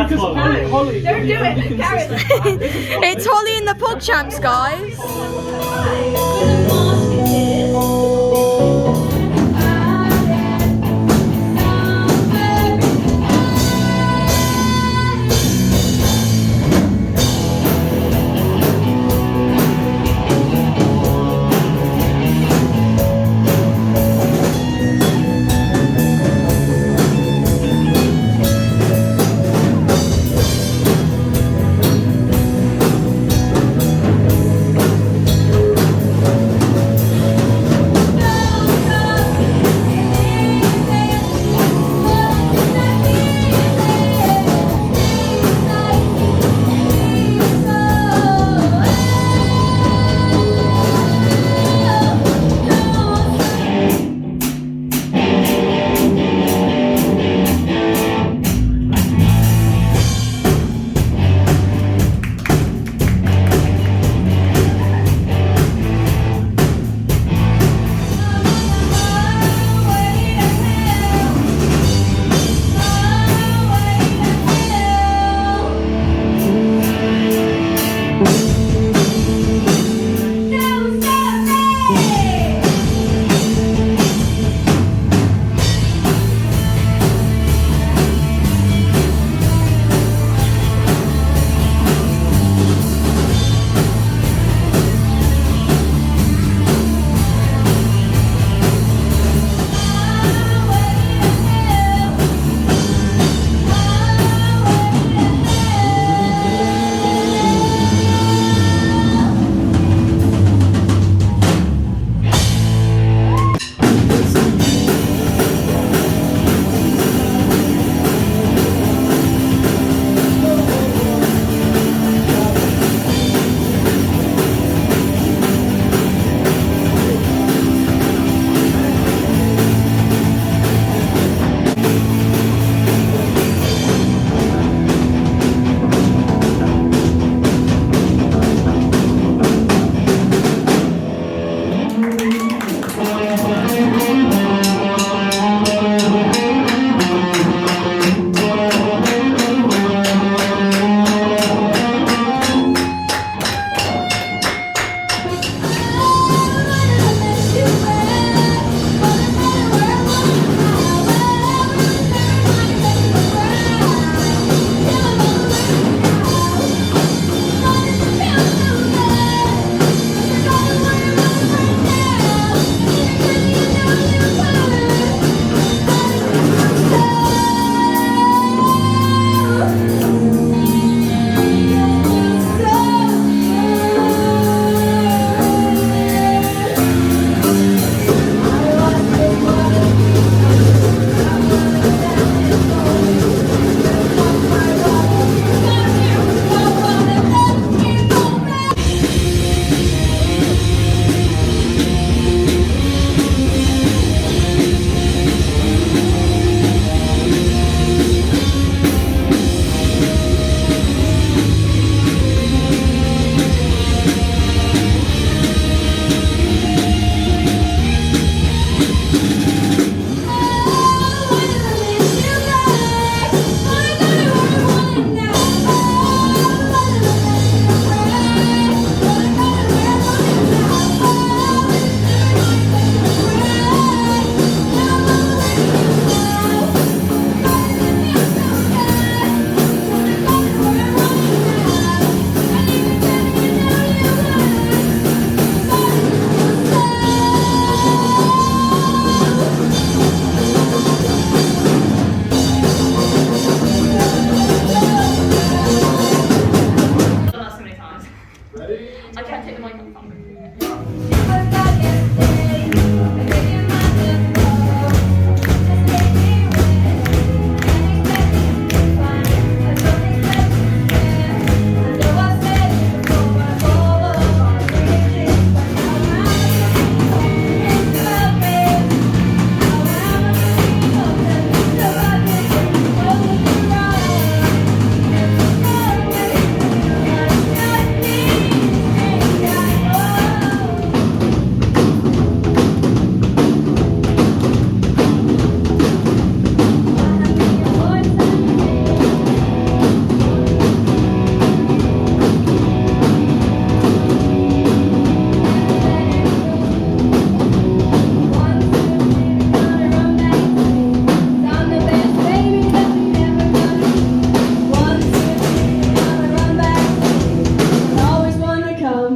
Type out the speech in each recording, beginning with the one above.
That's what Holly. Don't do it, Karen. It's Holly and the PogChamps, guys.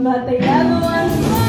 but they never want to smile.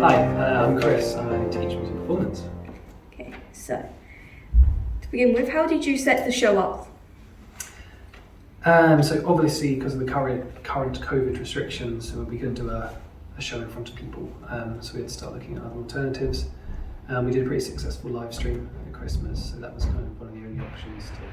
Hi, I'm Chris. I teach music performance. Okay, so to begin with, how did you set the show up? So obviously, because of the current COVID restrictions, we couldn't do a show in front of people. So we had to start looking at other alternatives. We did a pretty successful live stream at Christmas, so that was kind of one of the only options to do it.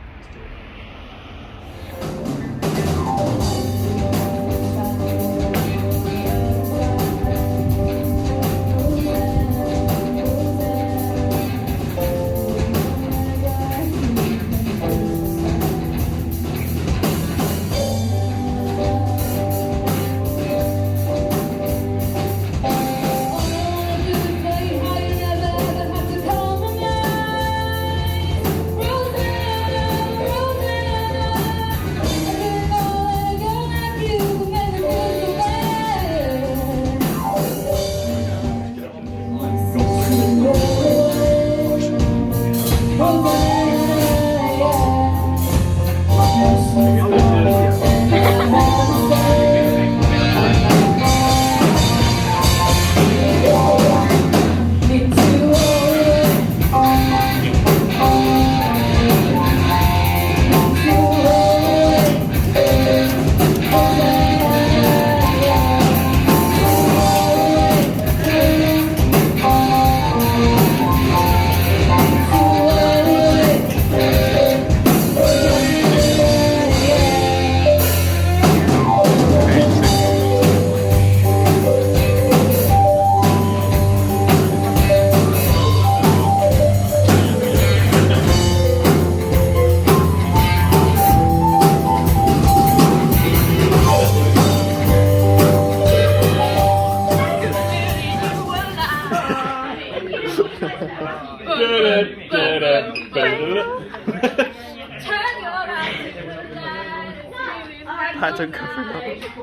Pat, don't cover it up.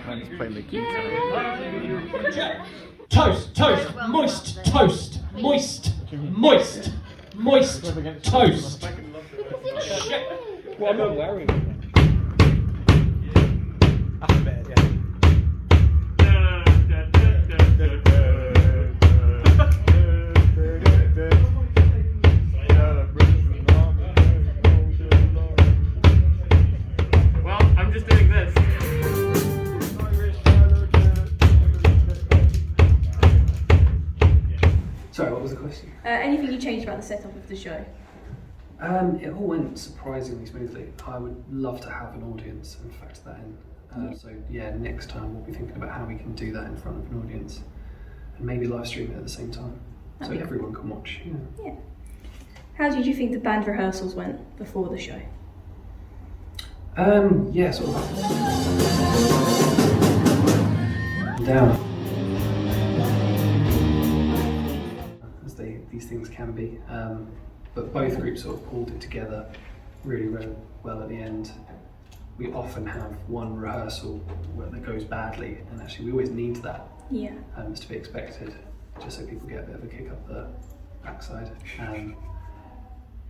I'm just playing the guitar. Toast, toast, moist toast, moist, moist, moist toast. Shit. What am I wearing? Well, I'm just doing this. Sorry, what was the question? Anything you changed about the setup of the show? It all went surprisingly smoothly. I would love to have an audience and factor that in. So yeah, next time we'll be thinking about how we can do that in front of an audience and maybe live stream it at the same time so everyone can watch. Yeah. How did you think the band rehearsals went before the show? Yeah, sort of down as these things can be. But both groups sort of pulled it together really well at the end. We often have one rehearsal where that goes badly, and actually we always need that. Yeah. It's to be expected, just so people get a bit of a kick up the backside,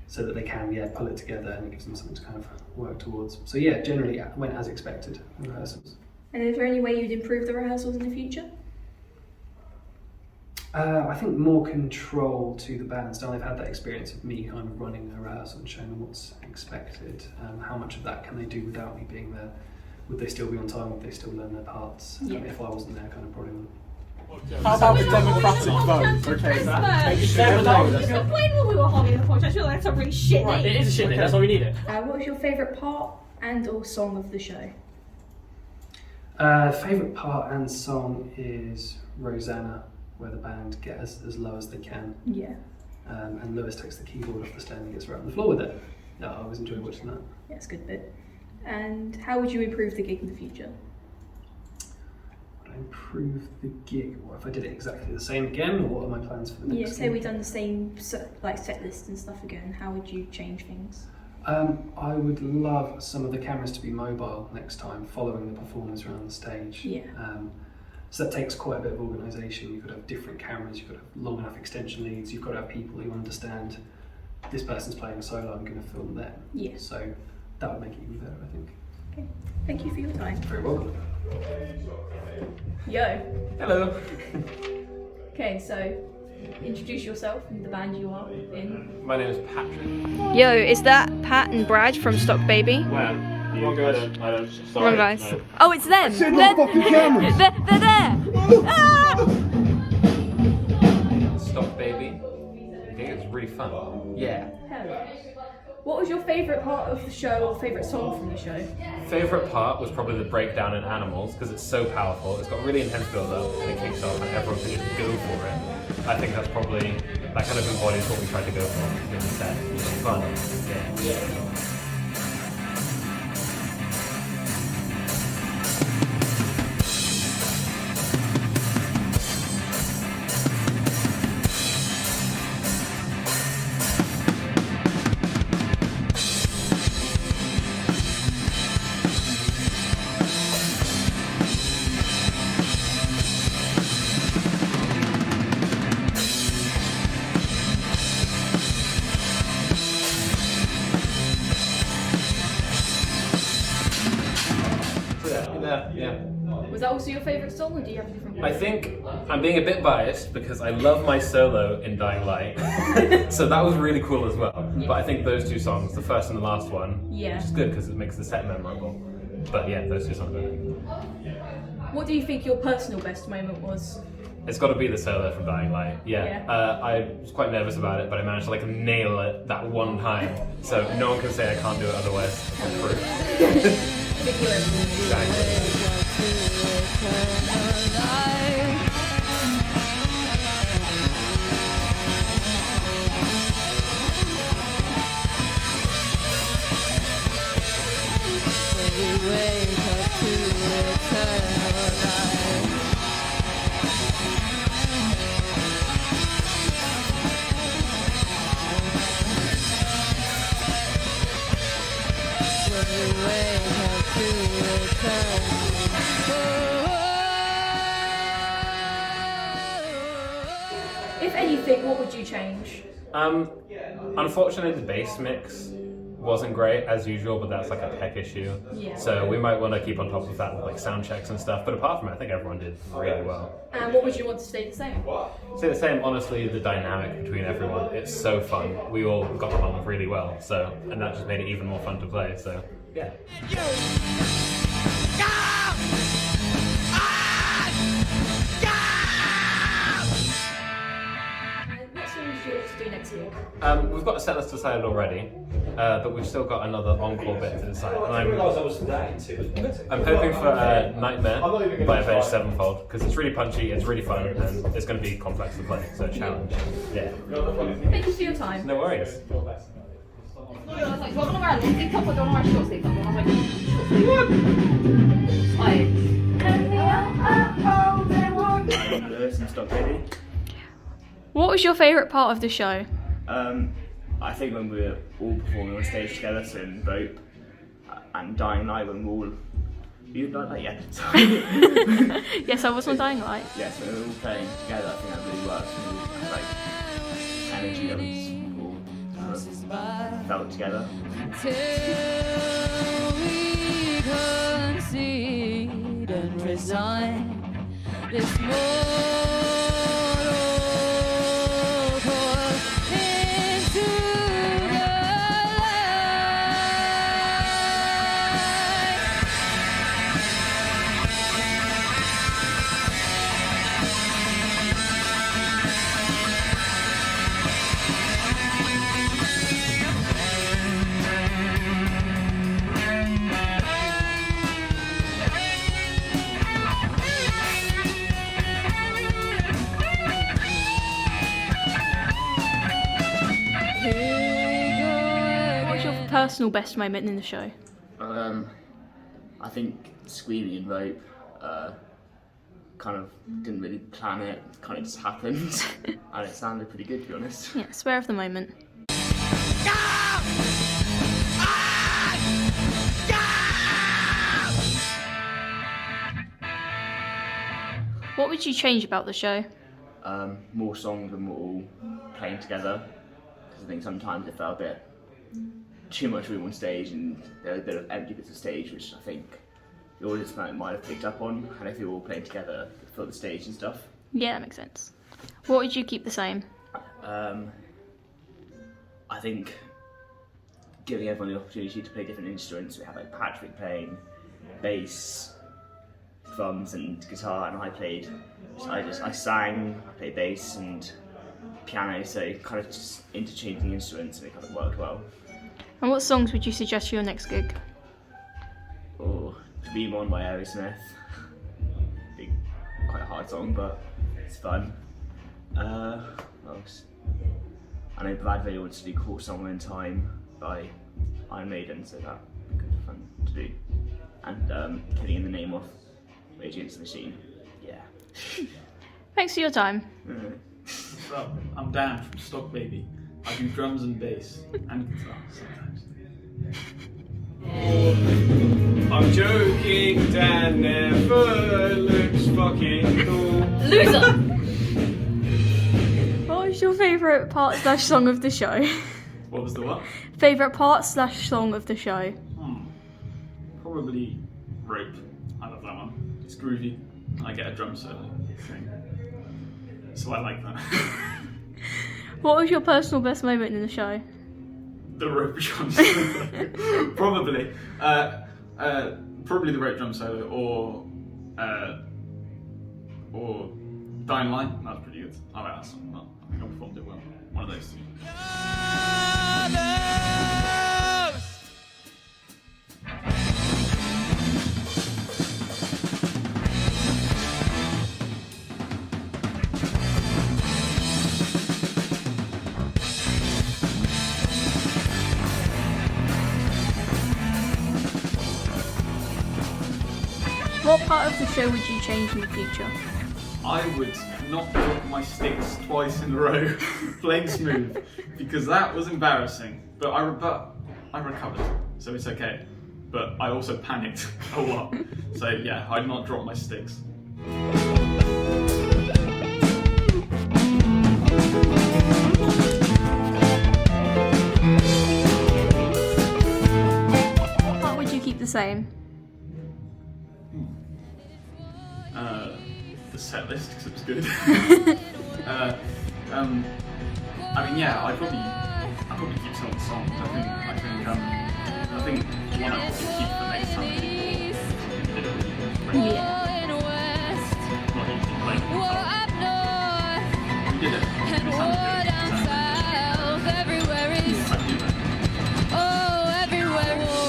so that they can pull it together, and it gives them something to kind of work towards. So yeah, generally it went as expected, the rehearsals. And is there any way you'd improve the rehearsals in the future? I think more control to the bands. Now they've had that experience of me kind of running a rehearsal and showing them what's expected. How much of that can they do without me being there? Would they still be on time? Would they still learn their parts? Yeah. If I wasn't there, kind of probably wouldn't. How about the democratic vote? Okay, Explain what we were holding the podcast. I feel like that's a really shit Right, name. it is a shit name, that's all we needed. What was your favourite part and or song of the show? Favourite part and song is Rosanna, where the band get as low as they can. Yeah. And Lewis takes the keyboard off the stand and gets right on the floor with it. Yeah, I always enjoy watching that. Yeah, it's a good bit. And how would you improve the gig in the future? Would I improve the gig? What if I did it exactly the same again, or what are my plans for the next Yeah, say one? we've done the same set list and stuff again. How would you change things? I would love some of the cameras to be mobile next time, following the performers around the stage. Yeah. So that takes quite a bit of organisation. You've got to have different cameras, you've got to have long enough extension leads, you've got to have people who understand this person's playing a solo, I'm going to film them. Yeah. So that would make it even better, I think. Okay. Thank you for your time. Very well. Yo. Hello. Okay, so introduce yourself and the band you are in. My name is Patrick. Yo, is that Pat and Brad from Stock Baby? Where? Wrong guys. I don't. Sorry. Wrong guys. No. Oh, it's them. Sit on the fucking cameras. They're there. Ah! Stock Baby. I think it's really fun. Yeah. Hello. What was your favourite part of the show or favourite song from the show? Favorite part was probably the breakdown in Animals because it's so powerful. It's got really intense build up and it kicks off and everyone can just go for it. I think that's probably that kind of embodies what we tried to go for in the set. It's fun. Yeah. Yeah. Was that also your favourite song or do you have a different one? I think I'm being a bit biased because I love my solo in Dying Light. So that was really cool as well. Yeah. But I think those two songs, the first and the last one, Yeah. which is good because it makes the set memorable. But yeah, those two songs are good. What do you think your personal best moment was? It's got to be the solo from Dying Light. Yeah. Yeah. I was quite nervous about it, but I managed to nail it that one time. So no one can say I can't do it otherwise. I'm proof. Exactly. anything, what would you change? Unfortunately, the bass mix wasn't great as usual, but that's like a tech issue. Yeah. So we might want to keep on top of that with like sound checks and stuff. But apart from it, I think everyone did really well. And what would you want to stay the same? Stay the same. Honestly, the dynamic between everyone, it's so fun. We all got along really well. So, and that just made it even more fun to play. So, yeah. What songs do you want to do next year? We've got a set list decided already, but we've still got another encore bit to decide. And I'm hoping for Nightmare by Avenged Sevenfold, because it's really punchy, it's really fun, and it's going to be complex to play, so a challenge. Yeah. Thank you for your time. No worries. I was like, do I want to wear a long sleeve top or do I want to wear a short sleeve top? And I was like, short sleeve. Lewis and Stock Baby. What was your favourite part of the show? I think when we were all performing on stage together, so in Rope and Dying Light, when we all... You like that? Yeah. Sorry. Yes, I was on Dying Light. Yes, when we were all playing together, I think that really works. And we had, like, energy that was all kind of felt together. Till we concede and resign this mortal coil into the What was your personal best moment in the show? I think Squealy and Rope kind of didn't really plan it, kind of just happened. And it sounded pretty good, to be honest. Yeah, swear of the moment. What would you change about the show? More songs when we're all playing together, because I think sometimes it felt a bit too much room on stage and there was a bit of empty bits of stage, which I think the audience might have picked up on, and if we were all playing together, it filled the stage and stuff. Yeah, that makes sense. What would you keep the same? I think giving everyone the opportunity to play different instruments. We have like Patrick playing bass, drums and guitar, and I played. I sang, I played bass and piano, so kind of just interchanging instruments, and it kind of worked well. And what songs would you suggest for your next gig? Or Dream On by Aerosmith. Quite a hard song, but it's fun. What else? I know Brad really wants to do Caught Somewhere in Time by Iron Maiden, so that would be fun to do. And Killing in the Name of Rage Against the Machine. Yeah. Thanks for your time. So, I'm Dan from Stock Baby. I do drums and bass and guitar sometimes. I'm joking, Dan never looks fucking cool. Loser! What was your favourite part / song of the show? What was the what? Favourite part / song of the show? Probably Rope. I love that one. It's groovy. I get a drum solo thing. So I like that. What was your personal best moment in the show? The rope drum solo. Probably. Probably the rope drum solo or Dying Light. That was pretty good. I like that song. I think I performed it well. One of those two. What part of the show would you change in the future? I would not drop my sticks twice in a row playing smooth, because that was embarrassing. But I recovered, so it's okay. But I also panicked a lot. So yeah, I'd not drop my sticks. the same? The set list because it was good. I mean, yeah, I'd probably keep some of the songs. I think one I'll probably keep for next time. Yeah. Not easy playing guitar. We did it. It sounded good. Everywhere is, I do that. oh, everywhere war.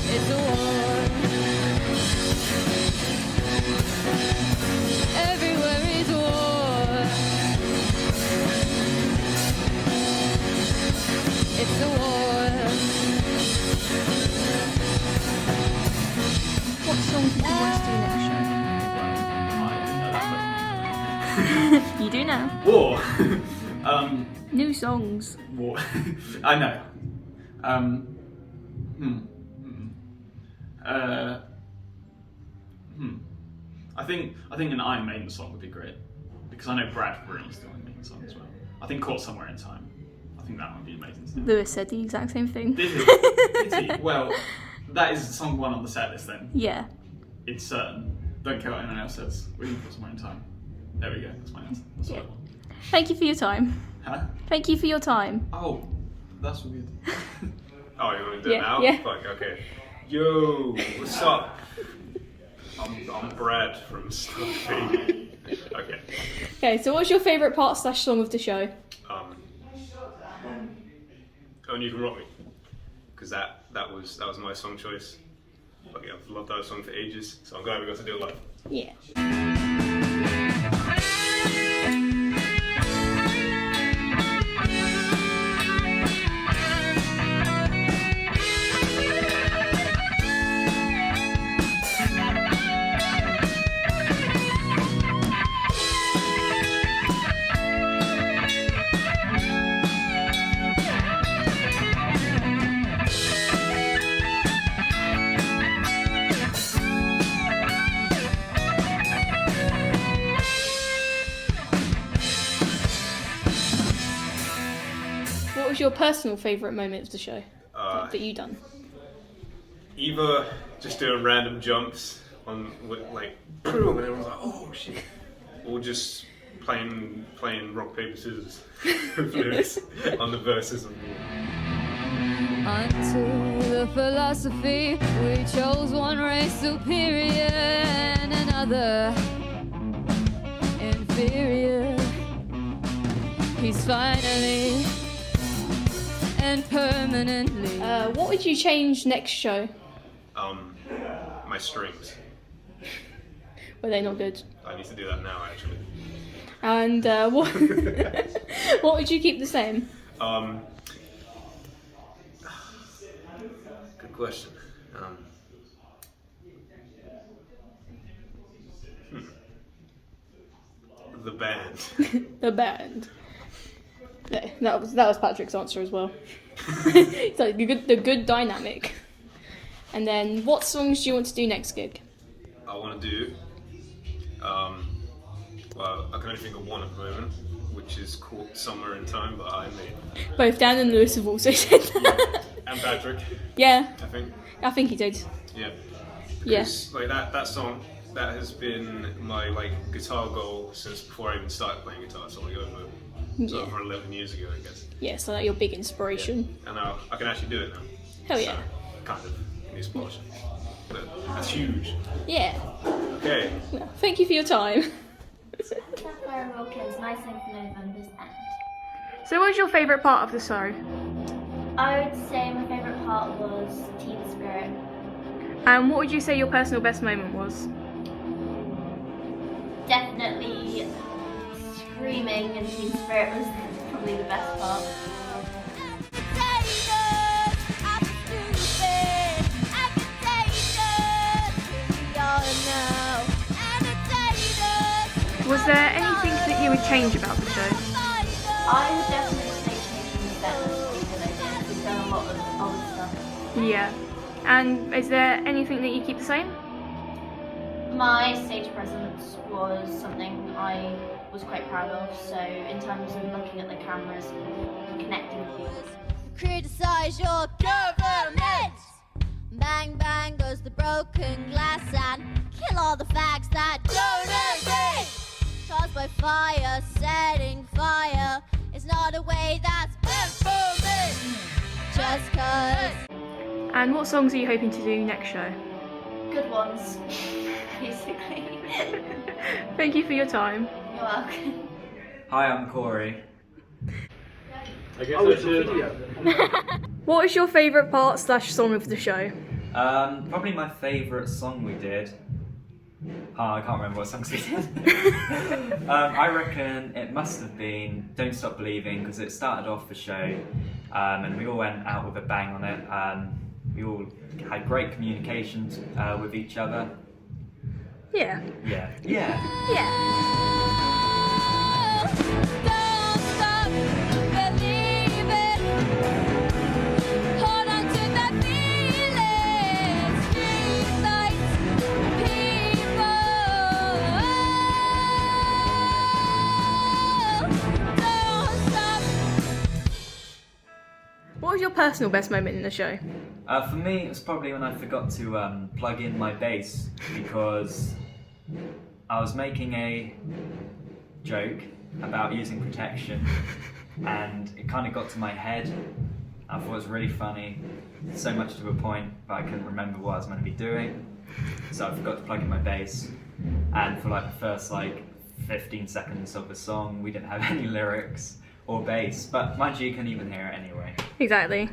It's a war. Everywhere is war. It's a war. What song did you want to do next I didn't know that show? You do now. War. New songs. War. I know. I think an Iron Maiden song would be great because I know Brad Breen's doing a Maiden song as well. I think Caught Somewhere in Time. I think that would be amazing. Too. Lewis said the exact same thing. Did he? Did he? Well, that is song 1 on the set list then. Yeah. It's certain. Don't care what anyone else says. We can Caught Somewhere in Time. There we go. That's my answer. That's what I want. Thank you for your time. Huh? Thank you for your time. Oh, that's weird. Oh, you want to do it now? Yeah. Fuck, okay. Yo, what's up? I'm Brad from Stuffy. Okay. Okay, so what's your favourite part / song of the show? Only You Can Rock Me, because that was my song choice. Like, I've loved that song for ages, so I'm glad we got to do it live. Yeah. What was your personal favourite moment of the show that you done? Either just doing random jumps on, like, boom, and everyone's like, oh shit. Or just playing rock, paper, scissors with lyrics on the verses of the Unto the philosophy, we chose one race superior and another inferior. He's finally and permanently. What would you change next show? My strings. Were they not good? I need to do that now, actually. And what what would you keep the same? Good question. The band. The band. Yeah, that was Patrick's answer as well. It's like the good dynamic. And then, what songs do you want to do next gig? I want to do. Well, I can only think of one at the moment, which is Caught Somewhere in Time by Iron Maiden. Both Dan and Lewis have also said that. And Patrick. Yeah, I think he did. Yeah. Yeah. Because, like, that song, that has been my, like, guitar goal since before I even started playing guitar, so like over 11 years ago, I guess. Yeah, so that's your big inspiration. Yeah. And now I can actually do it now. Hell yeah. So, kind of needs polishing. But that's huge. Yeah. Okay. Well, thank you for your time. Sapphire Wilkins, Nice Thing for November's End. So what was your favourite part of the show? I would say my favourite part was Teen Spirit. And what would you say your personal best moment was? Definitely screaming in Teen Spirit was probably the best part. Was there anything that you would change about the show? I would definitely say changing the set list because I think we've done a lot of old stuff. Yeah. And is there anything that you keep the same? My stage presence was something I was quite proud of, so in terms of looking at the cameras and connecting with people, criticize your government. Bang bang goes the broken glass and kill all the facts that don't agree. Caused by fire, setting fire is not a way that's meant for me. Just cause. And what songs are you hoping to do next show? Good ones, basically. Thank you for your time. You're welcome. Hi, I'm Corey. I guess I should. What is your favourite part / song of the show? Probably my favourite song we did. I can't remember what songs we did. I reckon it must have been Don't Stop Believing, because it started off the show and we all went out with a bang on it. We all had great communication with each other. Yeah. Yeah. Yeah. Yeah. Don't stop believing. Hold on to that feeling. Streetlights, people. Don't stop. What was your personal best moment in the show? For me, it was probably when I forgot to plug in my bass, because I was making a joke about using protection and it kind of got to my head. I thought it was really funny, so much to a point, but I couldn't remember what I was meant to be doing. So I forgot to plug in my bass, and for like the first 15 seconds of the song, we didn't have any lyrics or bass, but mind you can even hear it anyway. Exactly.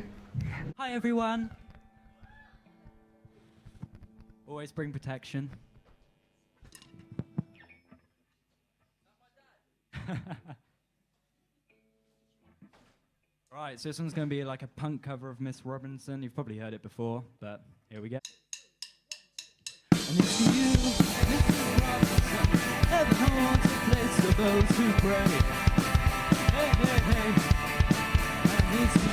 Hi everyone. Always bring protection. Right, so this one's going to be like a punk cover of Miss Robinson. You've probably heard it before, but here we go. And it's you, Mrs. Robinson, heaven haunted place for those who pray. Hey, hey, hey. And it's you.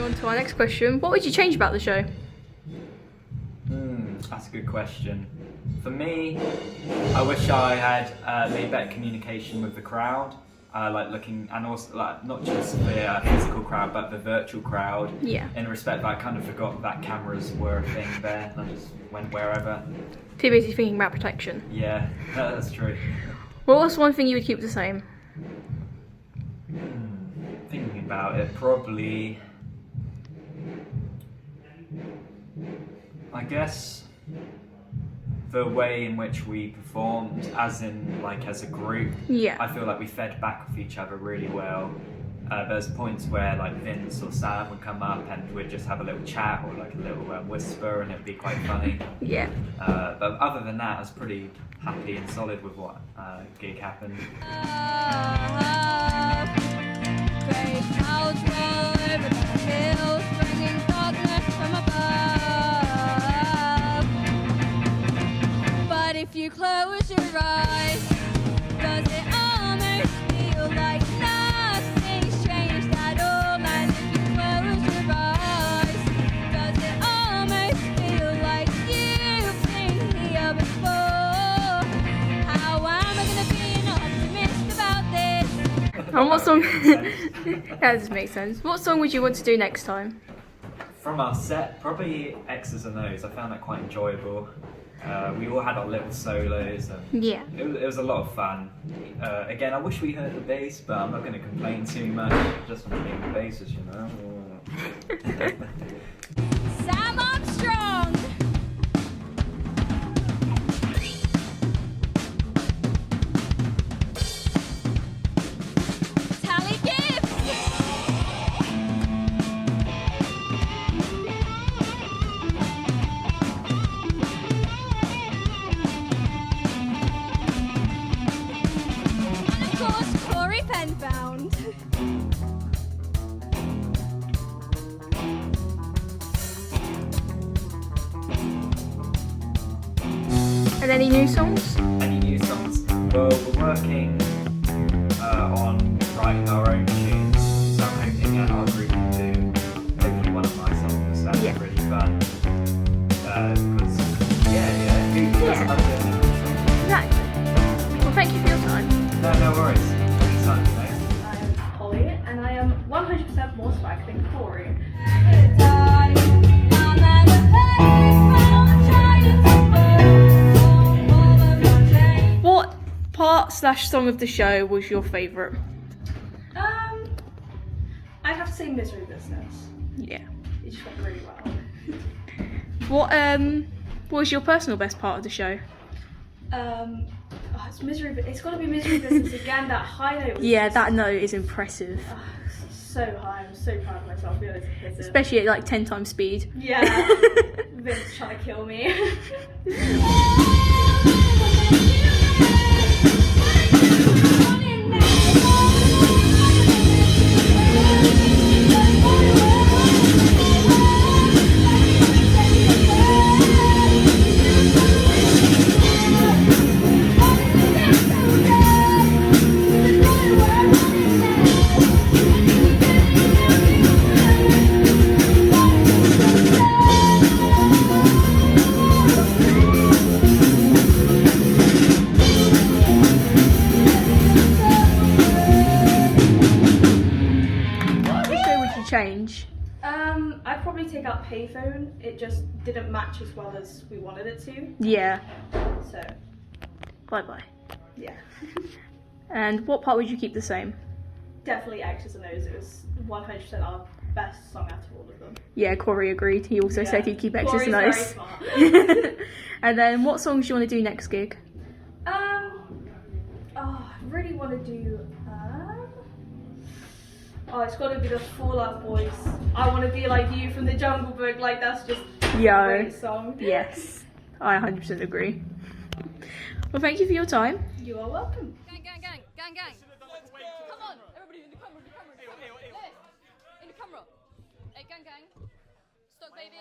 On to our next question. What would you change about the show? That's a good question. For me, I wish I had made better communication with the crowd, looking, and also not just the physical crowd, but the virtual crowd. Yeah. In respect that I kind of forgot that cameras were a thing there, and I just went wherever. Too busy thinking about protection. Yeah, that's true. What was one thing you would keep the same? Thinking about it, probably. I guess the way in which we performed, as a group, Yeah. I feel like we fed back with each other really well. There's points where Vince or Sam would come up and we'd just have a little chat or a little whisper, and it would be quite funny. Yeah. But other than that, I was pretty happy and solid with what gig happened. Great clouds roll over the hills, bringing darkness from above. But if you close your eyes, does it almost feel like nothing's changed at all? And if you close your eyes, does it almost feel like you've been here before? How am I gonna be an optimist about this? And what song? That does make sense. What song would you want to do next time? From our set, probably X's and O's. I found that quite enjoyable. We all had our little solos. And Yeah. It was a lot of fun. Again, I wish we heard the bass, but I'm not going to complain too much. Just from being the bassist, you know. Sam Armstrong! Tally Gibbs! And of course, Corey Penfound. And any new songs? Any new songs? Well, we're working on writing our own tunes, so I'm hoping that our group can do hopefully one of my songs. That'd be pretty fun. Because, who doesn't love doing Corey. What part/song of the show was your favourite? I'd have to say Misery Business. Yeah. It just went really well. What was your personal best part of the show? It's Misery. It's got to be Misery Business again. That high note. Was Yeah, just, that note is impressive. so high. I'm so proud of myself. Being able to hit it. Especially at like 10 times speed. Yeah. Vince trying to kill me. Change? I'd probably take out Payphone. It just didn't match as well as we wanted it to. Yeah. So, Bye-bye. yeah. And what part would you keep the same? Definitely X's and O's. It was 100% our best song out of all of them. Yeah, Corey agreed. He also said he'd keep X's Corey's and very O's. smart. And then what songs do you want to do next gig? I really want to do. It's got to be the Fall Out Boys. I want to be like you from the Jungle Book. Like that's just a great song. Yes, I 100% agree. Well, thank you for your time. You are welcome. Gang, gang, gang, gang, gang. Come on, everybody in the camera, in the camera. In the camera. Hey, gang, gang. Stock, baby.